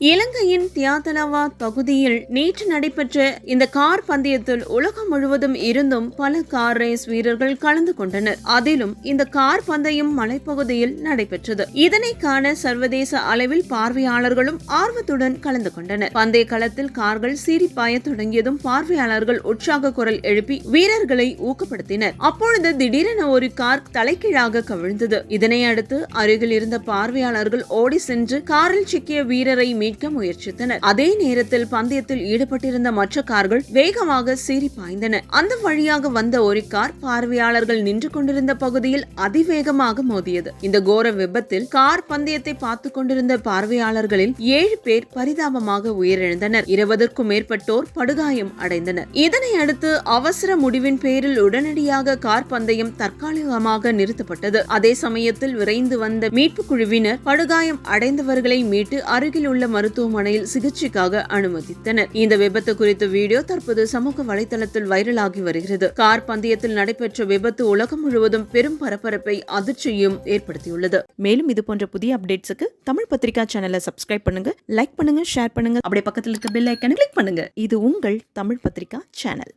இலங்கையின் தியாதலவா பகுதியில் நேற்று நடைபெற்ற இந்த கார் பந்தயத்தில் உலகம் முழுவதும் இருந்தும் பல கார் ரேஸ் வீரர்கள் கலந்து கொண்டனர். அதிலும் இந்த கார் பந்தயம் மலைப்பகுதியில் நடைபெற்றது. இதனை காண சர்வதேச அளவில் பார்வையாளர்களும் ஆர்வத்துடன் கலந்து கொண்டனர். பந்தய களத்தில் கார்கள் சீறிப்பாய தொடங்கியதும் பார்வையாளர்கள் உற்சாக குரல் எழுப்பி வீரர்களை ஊக்கப்படுத்தினர். அப்பொழுது திடீரென ஒரு கார் தலைகீழாக கவிழ்ந்தது. இதனை அடுத்து அருகில் இருந்த பார்வையாளர்கள் ஓடி சென்று காரில் சிக்கிய வீரரை மீட்க முயற்சித்தனர். அதே நேரத்தில் பந்தயத்தில் ஈடுபட்டிருந்த மற்ற கார்கள் வேகமாக சீறி பாய்ந்தன. அந்த வழியாக வந்த ஒரு கார் பார்வையாளர்கள் நின்று கொண்டிருந்த பகுதியில் அதிவேகமாக மோதியது. இந்த கோர விபத்தில் கார் பந்தயத்தை பார்த்துக் கொண்டிருந்த பார்வையாளர்களில் 7 பேர் பரிதாபமாக உயிரிழந்தனர். 20க்கும் மேற்பட்டோர் படுகாயம் அடைந்தனர். இதனை அடுத்து அவசர முடிவின் பேரில் உடனடியாக கார் பந்தயம் தற்காலிகமாக நிறுத்தப்பட்டது. அதே சமயத்தில் விரைந்து வந்த மீட்பு குழுவினர் படுகாயம் அடைந்தவர்களை மீட்டு அருகில் உள்ள மருத்துவமனையில் சிகிச்சைக்காக அனுமதித்தனர். இந்த விபத்து குறித்த வீடியோ தற்போது சமூக வலைதளத்தில் வைரலாகி வருகிறது. கார் பந்தயத்தில் நடைபெற்ற விபத்து உலகம் முழுவதும் பெரும் பரபரப்பை அதிர்ச்சியும் ஏற்படுத்தியுள்ளது. மேலும் இது போன்ற புதிய அப்டேட்ஸுக்கு தமிழ் பத்திரிகா சேனலை சப்ஸ்கிரைப் பண்ணுங்க, லைக் பண்ணுங்க, ஷேர் பண்ணுங்க. அப்படியே பக்கத்தில் இருக்க பெல் ஐகானை கிளிக் பண்ணுங்க. இது உங்கள் தமிழ் பத்திரிகா சேனல்.